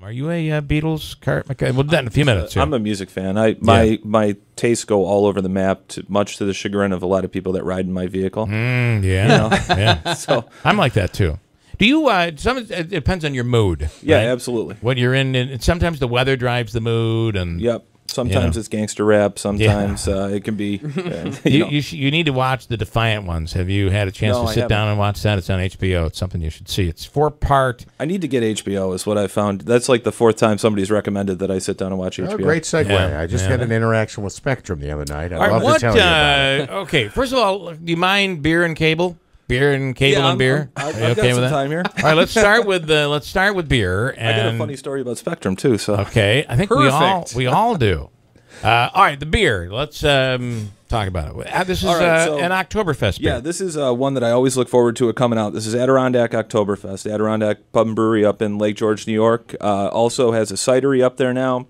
Are you a Beatles cart? We'll do that in a few minutes. I'm a music fan. My tastes go all over the map, much to the chagrin of a lot of people that ride in my vehicle. Yeah. So I'm like that too. Do you? It depends on your mood. Yeah, right? absolutely. What you're in, and sometimes the weather drives the mood, and yep. Sometimes it's gangster rap. Sometimes it can be. You need to watch the Defiant Ones. Have you had a chance to sit down and watch that? It's on HBO. It's something you should see. It's 4-part. I need to get HBO. Is what I found. That's like the 4th time somebody's recommended that I sit down and watch HBO. Oh, great segue. Yeah. I just had an interaction with Spectrum the other night. I'd love to tell you about it. Okay, first of all, do you mind beer and cable? Beer and cable and beer. I've got some time here. All right, let's start with beer. And I got a funny story about Spectrum too. So okay, I think we all do. All right, the beer. Let's talk about it. This is an Oktoberfest beer. Yeah, this is one that I always look forward to it coming out. This is Adirondack Oktoberfest. Adirondack Pub and Brewery up in Lake George, New York. Also has a cidery up there now.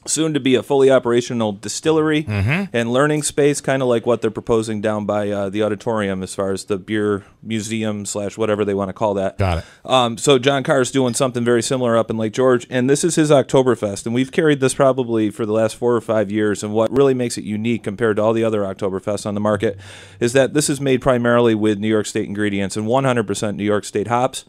Soon to be a fully operational distillery and learning space, kind of like what they're proposing down by the auditorium as far as the beer museum / whatever they want to call that. Got it. So John Carr's doing something very similar up in Lake George, and this is his Oktoberfest, and we've carried this probably for the last 4 or 5 years, and what really makes it unique compared to all the other Oktoberfests on the market is that this is made primarily with New York State ingredients and 100% New York State hops.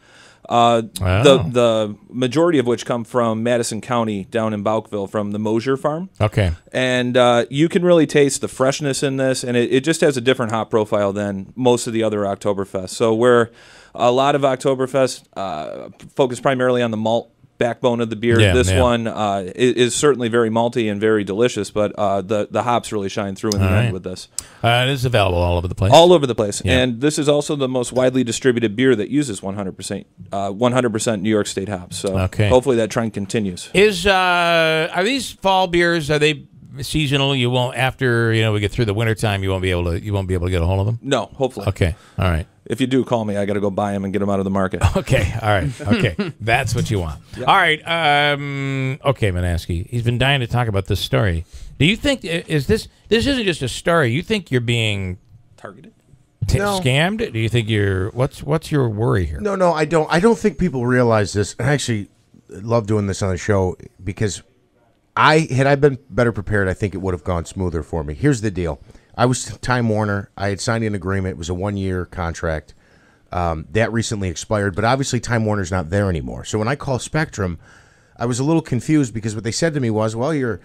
The majority of which come from Madison County down in Bouckville from the Mosier farm. Okay. And you can really taste the freshness in this, and it just has a different hop profile than most of the other Oktoberfests. So where a lot of Oktoberfest focus primarily on the malt backbone of the beer, this one is certainly very malty and very delicious, but the hops really shine through in the end with this. It is available all over the place. All over the place. Yeah. And this is also the most widely distributed beer that uses 100% New York State hops. So hopefully that trend continues. Are these fall beers, are they seasonal? You won't, after we get through the wintertime, you won't be able to get a hold of them? No, hopefully. Okay. All right. If you do call me, I got to go buy them and get them out of the market. Okay, all right, okay, that's what you want. Yep. All right, okay, Manaski, he's been dying to talk about this story. Do you think this isn't just a story? You think you're being targeted, scammed? Do you think you're what's your worry here? No, I don't. I don't think people realize this. I actually love doing this on the show because had I been better prepared, I think it would have gone smoother for me. Here's the deal. I was Time Warner. I had signed an agreement. It was a 1-year contract. That recently expired, but obviously Time Warner's not there anymore. So when I call Spectrum, I was a little confused because what they said to me was, well, your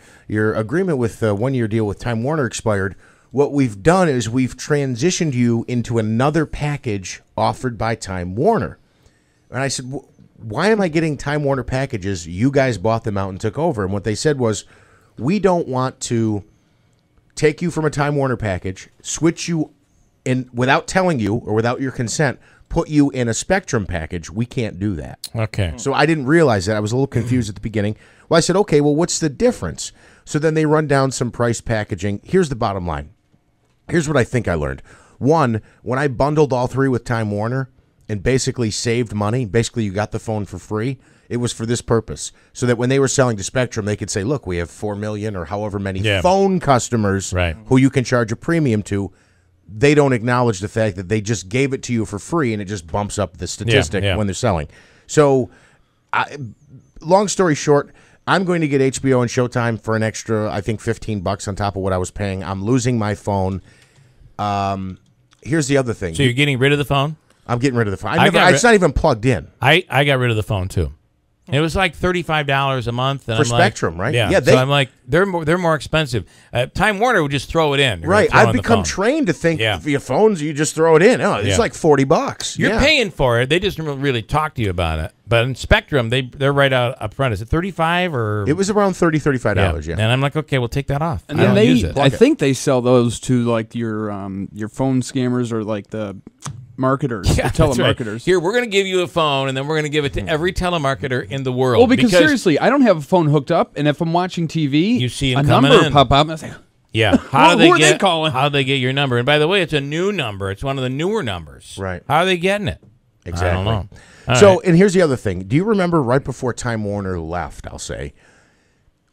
agreement with the 1-year deal with Time Warner expired. What we've done is we've transitioned you into another package offered by Time Warner. And I said, why am I getting Time Warner packages? You guys bought them out and took over. And what they said was, we don't want to take you from a Time Warner package, switch you in without telling you or without your consent, put you in a Spectrum package. We can't do that. Okay. So I didn't realize that. I was a little confused at the beginning. Well, I said, okay, well, what's the difference? So then they run down some price packaging. Here's the bottom line. Here's what I think I learned. One, when I bundled all three with Time Warner and basically saved money, basically you got the phone for free, it was for this purpose, so that when they were selling to Spectrum, they could say, look, we have 4 million or however many phone customers who you can charge a premium to. They don't acknowledge the fact that they just gave it to you for free, and it just bumps up the statistic when they're selling. So, long story short, I'm going to get HBO and Showtime for an extra, I think, $15 on top of what I was paying. I'm losing my phone. Here's the other thing. So you're getting rid of the phone? I'm getting rid of the phone. It's not even plugged in. I got rid of the phone, too. It was like $35 a month and for Spectrum, right? Yeah. So I'm like, they're more expensive. Time Warner would just throw it in. Right. I've become trained to think for your phones, you just throw it in. Oh, it's like $40. You're paying for it. They just don't really talk to you about it. But in Spectrum, they're right out up front. Is it $35 or? It was around $35. Yeah. And I'm like, okay, we'll take that off. And then I think they sell those to like your phone scammers or like the marketers, the telemarketers. Right. Here, we're going to give you a phone, and then we're going to give it to every telemarketer in the world. Well, because seriously, I don't have a phone hooked up, and if I'm watching TV, you see a number pop up, and I say, yeah, how are they calling? How do they get your number? And by the way, it's a new number. It's one of the newer numbers. Right. How are they getting it? Exactly. I don't know. So, and here's the other thing. Do you remember right before Time Warner left, I'll say,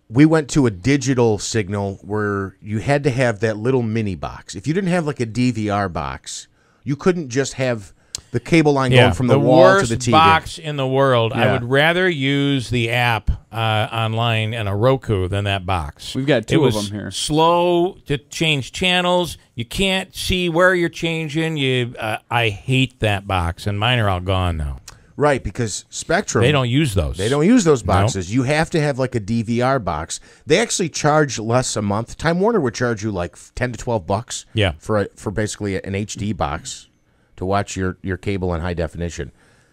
we went to a digital signal where you had to have that little mini box. If you didn't have like a DVR box, you couldn't just have the cable line going from the wall to the TV. The worst box in the world. I Yeah. would rather use the app online and a Roku than that box. We've got two it of was them here. Slow to change channels. You can't see where you're changing. I hate that box, and mine are all gone now. Right, because Spectrum, They don't use those. They don't use those boxes. You have to have like a DVR box. They actually charge less a month. Time Warner would charge you like $10 to $12. Yeah. For basically an HD box to watch your cable in high definition.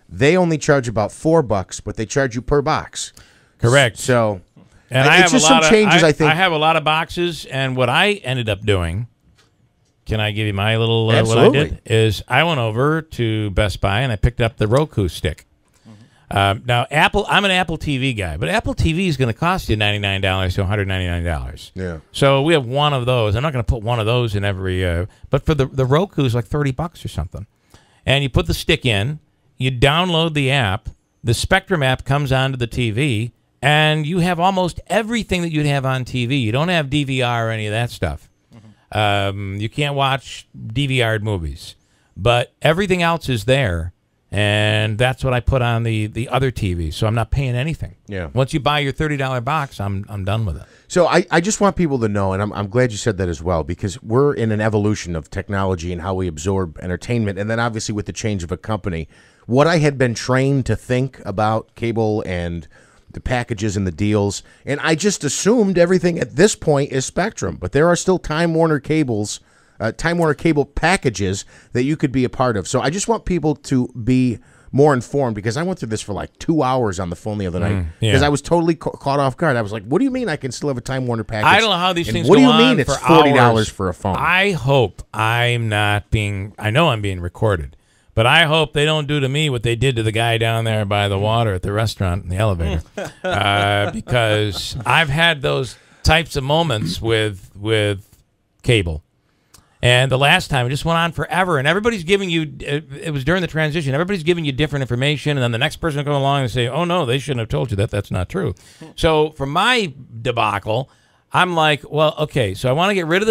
They only charge about $4, but they charge you per box. Correct. So, and it's I have just a some lot changes. of, I think I have a lot of boxes, and what I ended up doing. Can I give you my little what I Absolutely. did? Is I went over to Best Buy and I picked up the Roku stick. Now, I'm an Apple TV guy, but Apple TV is going to cost you $99 to $199. Yeah. So we have one of those. I'm not going to put one of those in every. But for the Roku is like $30 or something, and you put the stick in, you download the app, the Spectrum app comes onto the TV, and you have almost everything that you'd have on TV. You don't have DVR or any of that stuff. You can't watch DVR'd movies, but everything else is there, and that's what I put on the other TV. So I'm not paying anything. Yeah. Once you buy your $30 box, I'm done with it. So I just want people to know, and I'm glad you said that as well, because we're in an evolution of technology and how we absorb entertainment, and then obviously with the change of a company, what I had been trained to think about cable and the packages and the deals, and I just assumed everything at this point is Spectrum, but there are still Time Warner cables, Time Warner cable packages that you could be a part of. So I just want people to be more informed, because I went through this for like 2 hours on the phone the other night, because I was totally caught off guard. I was like, what do you mean I can still have a Time Warner package? I don't know how these And things what go do you on mean it's for $40 hours. for a phone? I hope I'm not being. I know I'm being recorded, but I hope they don't do to me what they did to the guy down there by the water at the restaurant in the elevator, because I've had those types of moments with cable. And the last time, it just went on forever, and everybody's giving you, it was during the transition, everybody's giving you different information, and then the next person will come along and say, oh, no, they shouldn't have told you that. That's not true. So for my debacle, I'm like, well, okay, so I want to get rid of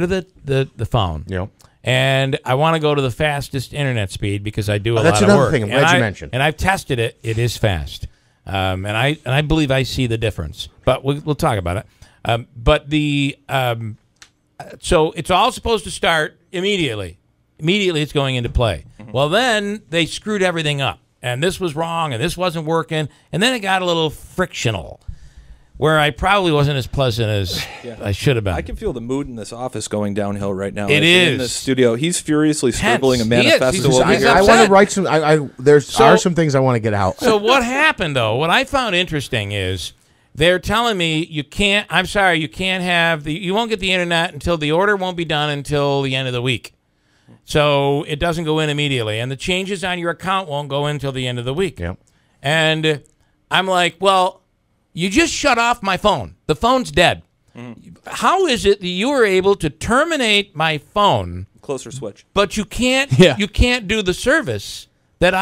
the phone. Yeah. And I want to go to the fastest internet speed because I do a lot of work. That's another thing I'm glad you mentioned. And I've tested it. It is fast. And I believe I see the difference. But we'll talk about it. But the... so it's all supposed to start immediately. Immediately it's going into play. Well, then they screwed everything up. And this was wrong, and this wasn't working. And then it got a little frictional, where I probably wasn't as pleasant as I should have been. I can feel the mood in this office going downhill right now. It in is. this studio. He's furiously scribbling a He is. manifesto He's over just- here. I want upset. to write some. Are some things I want to get out. So what happened, though, what I found interesting is they're telling me you can't, I'm sorry, you can't have, you won't get the internet until the order won't be done until the end of the week. So it doesn't go in immediately. And the changes on your account won't go in until the end of the week. Yep. And I'm like, well, you just shut off my phone. The phone's dead. How is it that you were able to terminate my phone, Closer switch. but you can't you can't do the service that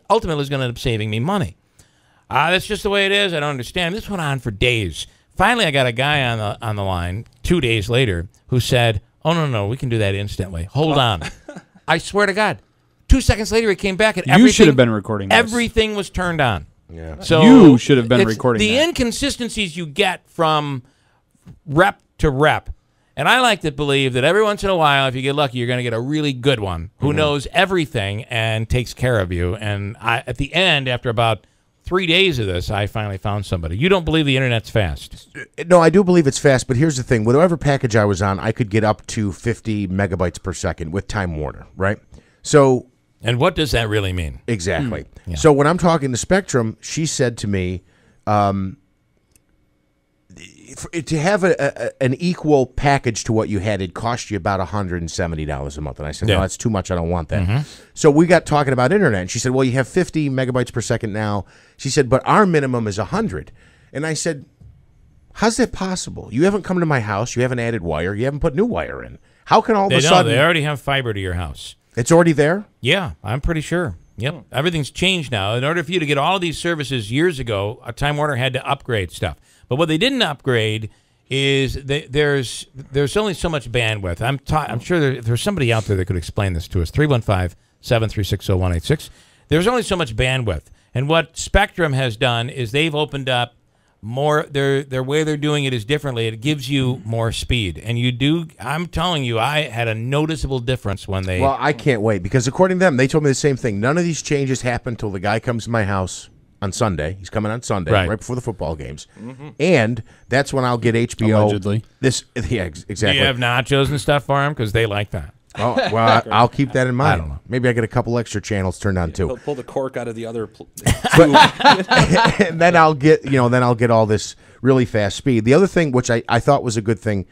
ultimately is going to end up saving me money? That's just the way it is. I don't understand. This went on for days. Finally, I got a guy on the line 2 days later who said, "Oh no, we can do that instantly. Hold on." I swear to God, 2 seconds later he came back and You should have been recording this. Everything was turned on. Yeah. So You should have been it's recording the that. inconsistencies you get from rep to rep. And I like to believe that every once in a while, if you get lucky, you're going to get a really good one who knows everything and takes care of you. And at the end, after about 3 days of this, I finally found somebody. You don't believe the internet's fast? No, I do believe it's fast, but here's the thing. With whatever package I was on, I could get up to 50 megabytes per second with Time Warner, right? So... And what does that really mean? Exactly. Yeah. So when I'm talking to Spectrum, she said to me, to have an equal package to what you had, it cost you about $170 a month. And I said, no, that's too much. I don't want that. So we got talking about internet. And she said, well, you have 50 megabytes per second now. She said, but our minimum is 100. And I said, how's that possible? You haven't come to my house. You haven't added wire. You haven't put new wire in. How can all of a sudden... They already have fiber to your house. It's already there? Yeah, I'm pretty sure. Yep. Everything's changed now. In order for you to get all of these services years ago, Time Warner had to upgrade stuff. But what they didn't upgrade is there's only so much bandwidth. I'm sure there's somebody out there that could explain this to us. 315-736-0186. There's only so much bandwidth. And what Spectrum has done is they've opened up more. Their way they're doing it is differently. It gives you more speed. And you do, I'm telling you, I had a noticeable difference when they... Well, I can't wait, because according to them, they told me the same thing. None of these changes happen until the guy comes to my house on Sunday. He's coming on Sunday, right before the football games. And that's when I'll get HBO. Allegedly. Exactly. Do you have nachos and stuff for them? Because they like that. Oh, well, I'll keep that in mind. I don't know. Maybe I get a couple extra channels turned on too. He'll pull the cork out of the other. And then I'll get all this really fast speed. The other thing, which I thought was a good thing,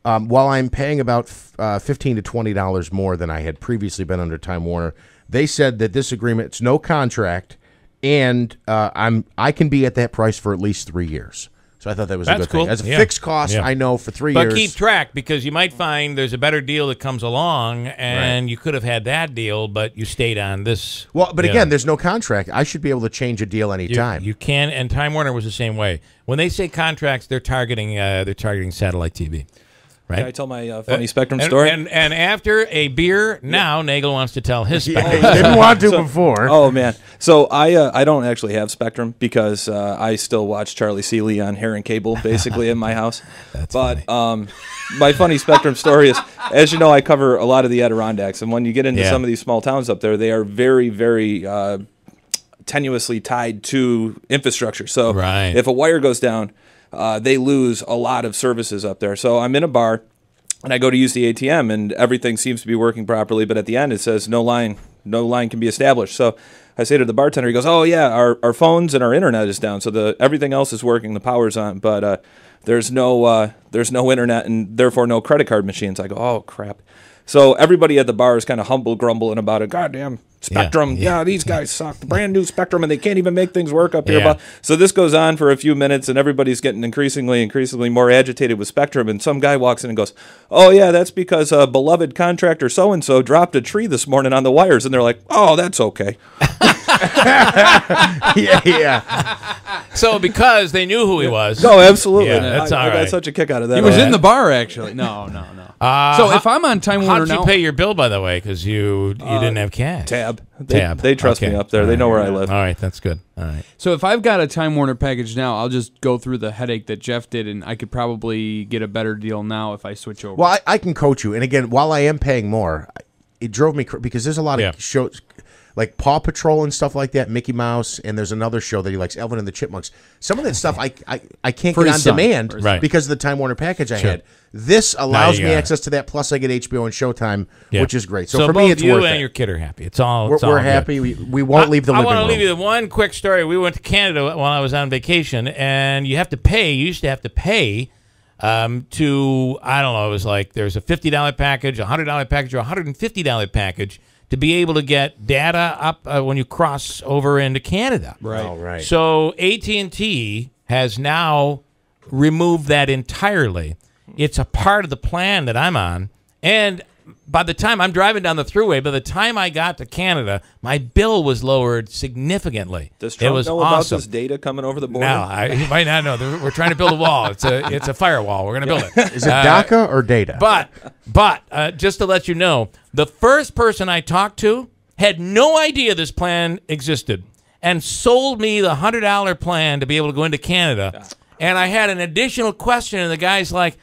while I'm paying about $15 to $20 more than I had previously been under Time Warner, they said that this agreement, it's no contract, and I can be at that price for at least 3 years. So I thought that was a good cool. thing. As a fixed cost, I know for 3 years. But keep track, because you might find there's a better deal that comes along, and you could have had that deal, but you stayed on this. Well, but again, there's no contract. I should be able to change a deal anytime. You can, and Time Warner was the same way. When they say contracts, they're targeting satellite TV. Right? Can I tell my funny Spectrum story? And after a beer, now Naegele wants to tell his Spectrum. Didn't want to before. Oh man! So I don't actually have Spectrum because I still watch Charlie Seeley on hair and cable basically in my house. That's but funny. My funny Spectrum story is, as you know, I cover a lot of the Adirondacks, and when you get into some of these small towns up there, they are very, very tenuously tied to infrastructure. So if a wire goes down, they lose a lot of services up there. So I'm in a bar, and I go to use the ATM, and everything seems to be working properly, but at the end it says no line can be established. So I say to the bartender, he goes, "Oh yeah, our phones and our internet is down, so everything else is working, the power's on, but there's no internet and therefore no credit card machines." I go, "Oh crap." So everybody at the bar is kind of grumbling about it. Goddamn Spectrum. Yeah, these guys suck. The brand new Spectrum, and they can't even make things work up here. But, so this goes on for a few minutes, and everybody's getting increasingly more agitated with Spectrum. And some guy walks in and goes, "Oh, yeah, that's because a beloved contractor so-and-so dropped a tree this morning on the wires." And they're like, "Oh, that's okay." So because they knew who he was. No, absolutely. Yeah, that's all I right. got such a kick out of that. He was in the bar, actually. No. So if I'm on Time Warner How'd you now, pay your bill, by the way? Because you didn't have cash. Tab. Tab. They trust me up there. They know where I live. All right, that's good. All right. so if I've got a Time Warner package now, I'll just go through the headache that Jeff did, and I could probably get a better deal now if I switch over. Well, I can coach you. And again, while I am paying more, it drove me because there's a lot of shows like Paw Patrol and stuff like that, Mickey Mouse, and there's another show that he likes, Alvin and the Chipmunks. Some of that stuff I can't get on demand because of the Time Warner package I had. This allows me access to that, plus I get HBO and Showtime, which is great. So for me, it's worth it. Both you and your kid are happy. It's all we're happy. We won't leave the living room. I want to leave you with one quick story. We went to Canada while I was on vacation, and you have to pay. You used to have to pay to, I don't know, it was like there's a $50 package, a $100 package, or a $150 package to be able to get data up when you cross over into Canada. Right. Oh, right. So AT&T has now removed that entirely. It's a part of the plan that I'm on. And by the time I'm driving down the thruway, by the time I got to Canada, my bill was lowered significantly. Does Trump know about this data coming over the border? No, he might not know. We're trying to build a wall. It's a firewall. We're going to build it. Is it DACA or data? But just to let you know, the first person I talked to had no idea this plan existed and sold me the $100 plan to be able to go into Canada. And I had an additional question, and the guy's like,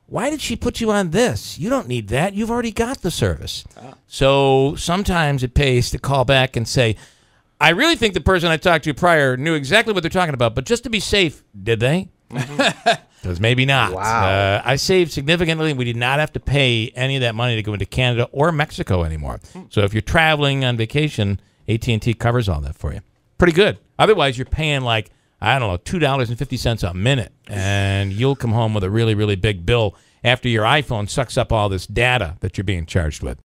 "Why did she put you on this? You don't need that. You've already got the service." So sometimes it pays to call back and say, "I really think the person I talked to prior knew exactly what they're talking about, but just to be safe, did they?" Because maybe not. Wow. I saved significantly. We did not have to pay any of that money to go into Canada or Mexico anymore. So if you're traveling on vacation, AT&T covers all that for you. Pretty good. Otherwise, you're paying like, I don't know, $2.50 a minute, and you'll come home with a really, really big bill after your iPhone sucks up all this data that you're being charged with.